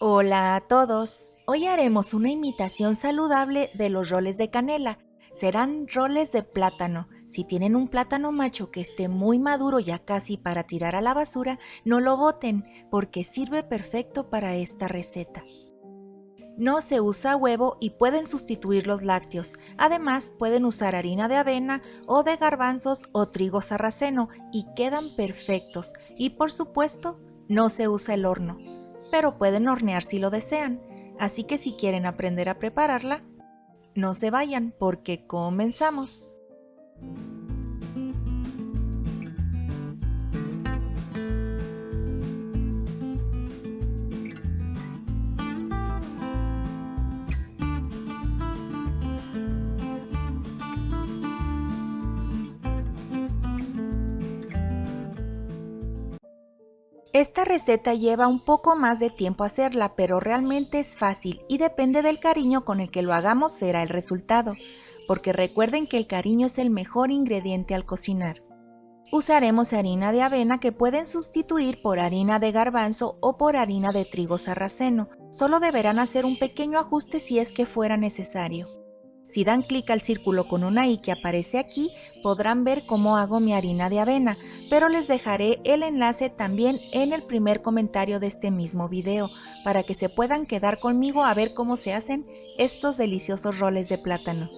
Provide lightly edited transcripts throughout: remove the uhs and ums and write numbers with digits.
Hola a todos. Hoy haremos una imitación saludable de los roles de canela. Serán roles de plátano. Si tienen un plátano macho que esté muy maduro ya casi para tirar a la basura, no lo boten porque sirve perfecto para esta receta. No se usa huevo y pueden sustituir los lácteos. Además, pueden usar harina de avena o de garbanzos o trigo sarraceno y quedan perfectos. Y por supuesto, no se usa el horno, pero pueden hornear si lo desean. Así que si quieren aprender a prepararla, no se vayan porque comenzamos. Esta receta lleva un poco más de tiempo hacerla, pero realmente es fácil y depende del cariño con el que lo hagamos será el resultado, porque recuerden que el cariño es el mejor ingrediente al cocinar. Usaremos harina de avena que pueden sustituir por harina de garbanzo o por harina de trigo sarraceno. Solo deberán hacer un pequeño ajuste si es que fuera necesario. Si dan clic al círculo con una I que aparece aquí, podrán ver cómo hago mi harina de avena, pero les dejaré el enlace también en el primer comentario de este mismo video, para que se puedan quedar conmigo a ver cómo se hacen estos deliciosos roles de plátano.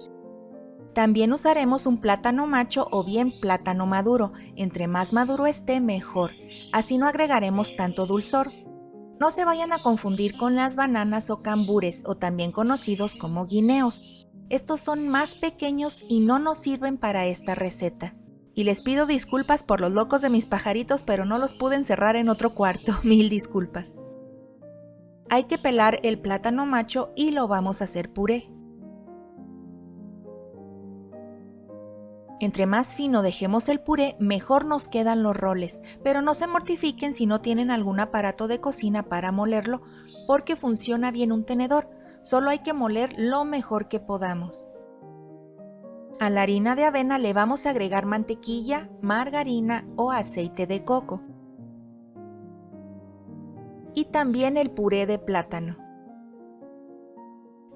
También usaremos un plátano macho o bien plátano maduro, entre más maduro esté mejor, así no agregaremos tanto dulzor. No se vayan a confundir con las bananas o cambures o también conocidos como guineos. Estos son más pequeños y no nos sirven para esta receta. Y les pido disculpas por los locos de mis pajaritos, pero no los pude encerrar en otro cuarto, mil disculpas. Hay que pelar el plátano macho y lo vamos a hacer puré. Entre más fino dejemos el puré, mejor nos quedan los roles, pero no se mortifiquen si no tienen algún aparato de cocina para molerlo, porque funciona bien un tenedor, solo hay que moler lo mejor que podamos. A la harina de avena le vamos a agregar mantequilla, margarina o aceite de coco. Y también el puré de plátano.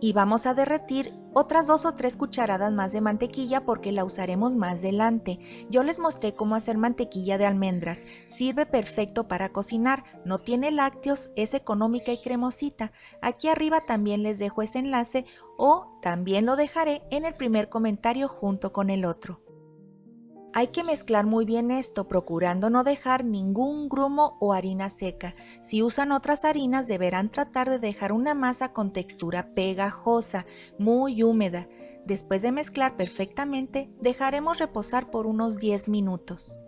Y vamos a derretir otras 2 o 3 cucharadas más de mantequilla porque la usaremos más adelante. Yo les mostré cómo hacer mantequilla de almendras, sirve perfecto para cocinar, no tiene lácteos, es económica y cremosita. Aquí arriba también les dejo ese enlace o también lo dejaré en el primer comentario junto con el otro. Hay que mezclar muy bien esto, procurando no dejar ningún grumo o harina seca. Si usan otras harinas, deberán tratar de dejar una masa con textura pegajosa, muy húmeda. Después de mezclar perfectamente, dejaremos reposar por unos 10 minutos.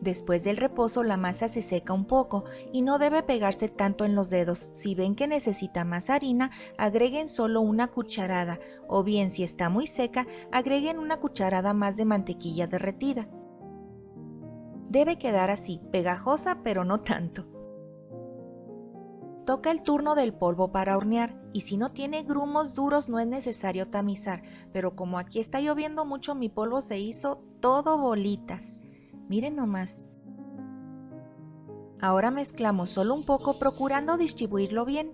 Después del reposo la masa se seca un poco y no debe pegarse tanto en los dedos. Si ven que necesita más harina, agreguen solo una cucharada o bien si está muy seca, agreguen una cucharada más de mantequilla derretida. Debe quedar así, pegajosa pero no tanto. Toca el turno del polvo para hornear y si no tiene grumos duros no es necesario tamizar, pero como aquí está lloviendo mucho mi polvo se hizo todo bolitas. Miren nomás. Ahora mezclamos solo un poco procurando distribuirlo bien.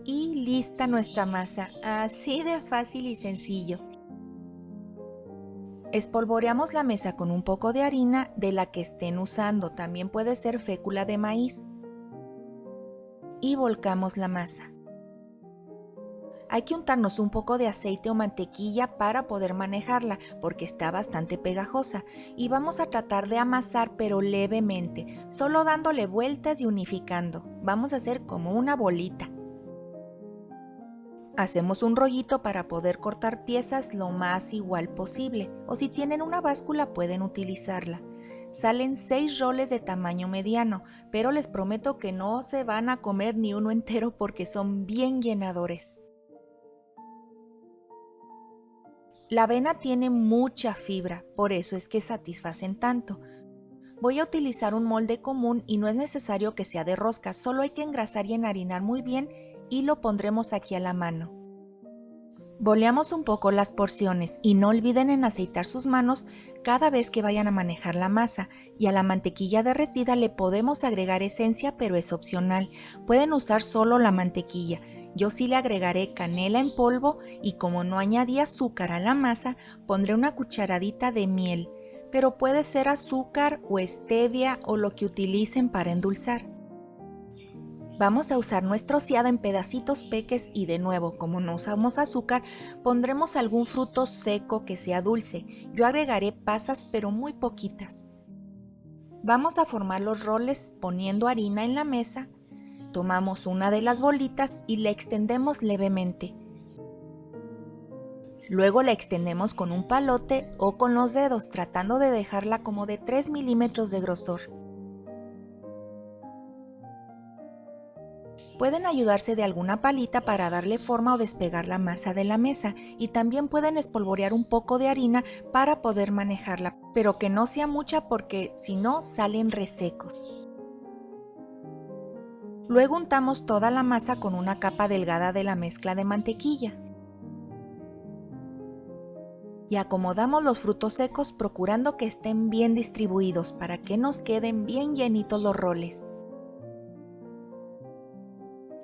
Y lista nuestra masa, así de fácil y sencillo. Espolvoreamos la mesa con un poco de harina de la que estén usando, también puede ser fécula de maíz. Y volcamos la masa. Hay que untarnos un poco de aceite o mantequilla para poder manejarla porque está bastante pegajosa y vamos a tratar de amasar pero levemente, solo dándole vueltas y unificando. Vamos a hacer como una bolita. Hacemos un rollito para poder cortar piezas lo más igual posible o si tienen una báscula pueden utilizarla. Salen 6 roles de tamaño mediano, pero les prometo que no se van a comer ni uno entero porque son bien llenadores. La avena tiene mucha fibra, por eso es que satisfacen tanto. Voy a utilizar un molde común y no es necesario que sea de rosca, solo hay que engrasar y enharinar muy bien y lo pondremos aquí a la mano. Boleamos un poco las porciones y no olviden en aceitar sus manos cada vez que vayan a manejar la masa, y a la mantequilla derretida le podemos agregar esencia, pero es opcional. Pueden usar solo la mantequilla. Yo sí le agregaré canela en polvo y como no añadí azúcar a la masa, pondré una cucharadita de miel, pero puede ser azúcar o stevia o lo que utilicen para endulzar. Vamos a usar nuestro rociado en pedacitos peques y de nuevo, como no usamos azúcar, pondremos algún fruto seco que sea dulce. Yo agregaré pasas pero muy poquitas. Vamos a formar los roles poniendo harina en la mesa. Tomamos una de las bolitas y la extendemos levemente. Luego la extendemos con un palote o con los dedos, tratando de dejarla como de 3 milímetros de grosor. Pueden ayudarse de alguna palita para darle forma o despegar la masa de la mesa, y también pueden espolvorear un poco de harina para poder manejarla, pero que no sea mucha porque si no salen resecos. Luego untamos toda la masa con una capa delgada de la mezcla de mantequilla. Y acomodamos los frutos secos procurando que estén bien distribuidos para que nos queden bien llenitos los roles.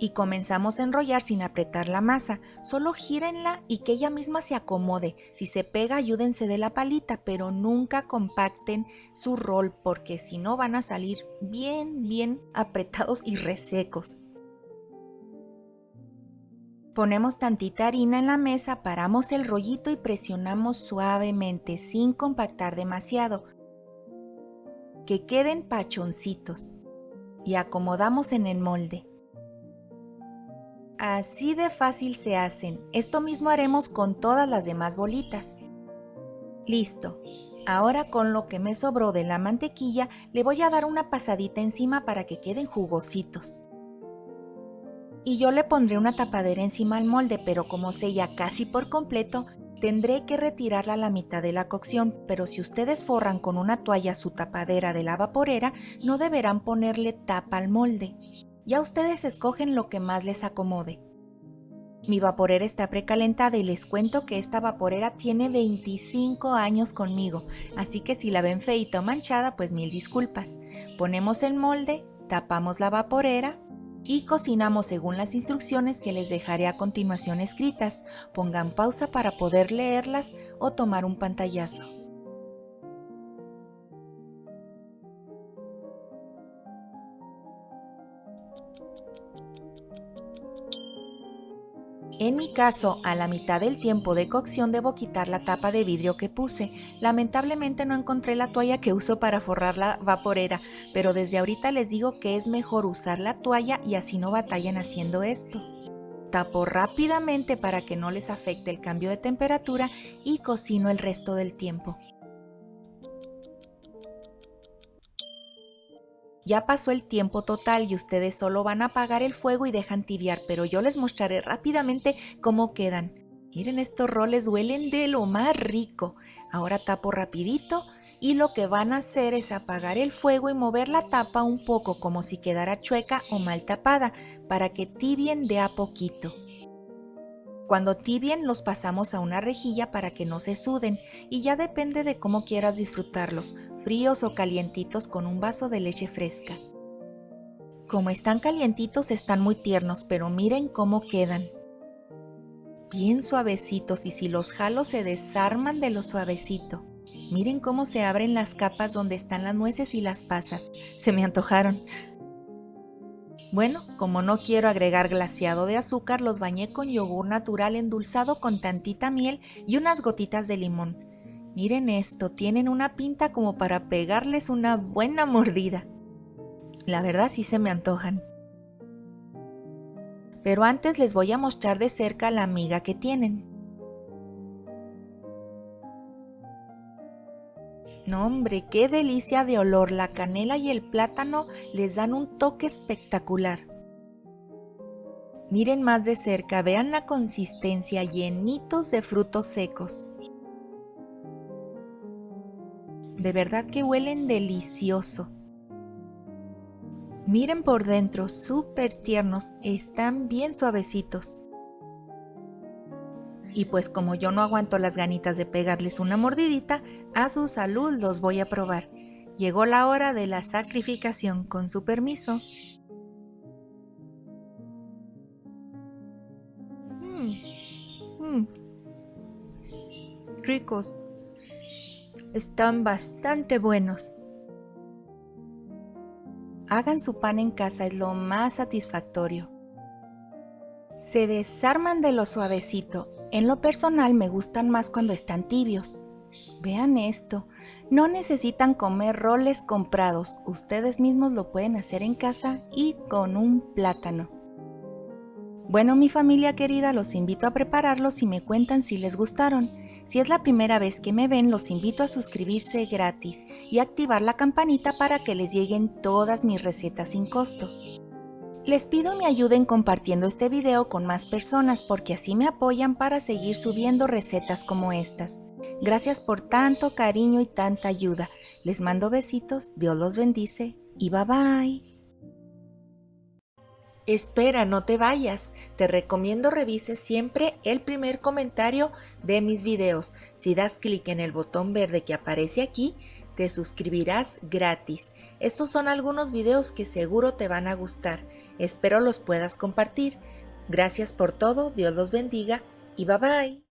Y comenzamos a enrollar sin apretar la masa, solo gírenla y que ella misma se acomode. Si se pega, ayúdense de la palita, pero nunca compacten su rol porque si no van a salir bien apretados y resecos. Ponemos tantita harina en la mesa, paramos el rollito y presionamos suavemente sin compactar demasiado, que queden pachoncitos, y acomodamos en el molde. Así de fácil se hacen. Esto mismo haremos con todas las demás bolitas. Listo. Ahora con lo que me sobró de la mantequilla le voy a dar una pasadita encima para que queden jugositos. Y yo le pondré una tapadera encima al molde, pero como sella casi por completo, tendré que retirarla a la mitad de la cocción, pero si ustedes forran con una toalla su tapadera de la vaporera, no deberán ponerle tapa al molde. Ya ustedes escogen lo que más les acomode. Mi vaporera está precalentada y les cuento que esta vaporera tiene 25 años conmigo, así que si la ven feita o manchada, pues mil disculpas. Ponemos el molde, tapamos la vaporera y cocinamos según las instrucciones que les dejaré a continuación escritas. Pongan pausa para poder leerlas o tomar un pantallazo. En mi caso, a la mitad del tiempo de cocción debo quitar la tapa de vidrio que puse. Lamentablemente no encontré la toalla que uso para forrar la vaporera, pero desde ahorita les digo que es mejor usar la toalla y así no batallan haciendo esto. Tapo rápidamente para que no les afecte el cambio de temperatura y cocino el resto del tiempo. Ya pasó el tiempo total y ustedes solo van a apagar el fuego y dejan tibiar, pero yo les mostraré rápidamente cómo quedan. Miren, estos roles huelen de lo más rico. Ahora tapo rapidito y lo que van a hacer es apagar el fuego y mover la tapa un poco como si quedara chueca o mal tapada para que tibien de a poquito. Cuando tibien los pasamos a una rejilla para que no se suden y ya depende de cómo quieras disfrutarlos, fríos o calientitos con un vaso de leche fresca. Como están calientitos están muy tiernos, pero miren cómo quedan. Bien suavecitos y si los jalo se desarman de lo suavecito. Miren cómo se abren las capas donde están las nueces y las pasas. Se me antojaron. Bueno, como no quiero agregar glaseado de azúcar, los bañé con yogur natural endulzado con tantita miel y unas gotitas de limón. Miren esto, tienen una pinta como para pegarles una buena mordida. La verdad sí se me antojan. Pero antes les voy a mostrar de cerca la miga que tienen. No hombre, qué delicia de olor, la canela y el plátano les dan un toque espectacular. Miren más de cerca, vean la consistencia, llenitos de frutos secos. De verdad que huelen delicioso. Miren por dentro, súper tiernos, están bien suavecitos. Y pues como yo no aguanto las ganitas de pegarles una mordidita, a su salud los voy a probar. Llegó la hora de la sacrificación, con su permiso. Ricos. Están bastante buenos. Hagan su pan en casa, es lo más satisfactorio. Se desarman de lo suavecito. En lo personal me gustan más cuando están tibios. Vean esto, no necesitan comer roles comprados, ustedes mismos lo pueden hacer en casa y con un plátano. Bueno, mi familia querida, los invito a prepararlos y me cuentan si les gustaron. Si es la primera vez que me ven, los invito a suscribirse gratis y activar la campanita para que les lleguen todas mis recetas sin costo. Les pido me ayuden compartiendo este video con más personas porque así me apoyan para seguir subiendo recetas como estas. Gracias por tanto cariño y tanta ayuda. Les mando besitos, Dios los bendice y bye bye. Espera, no te vayas. Te recomiendo revises siempre el primer comentario de mis videos. Si das clic en el botón verde que aparece aquí, te suscribirás gratis. Estos son algunos videos que seguro te van a gustar. Espero los puedas compartir. Gracias por todo, Dios los bendiga y bye bye.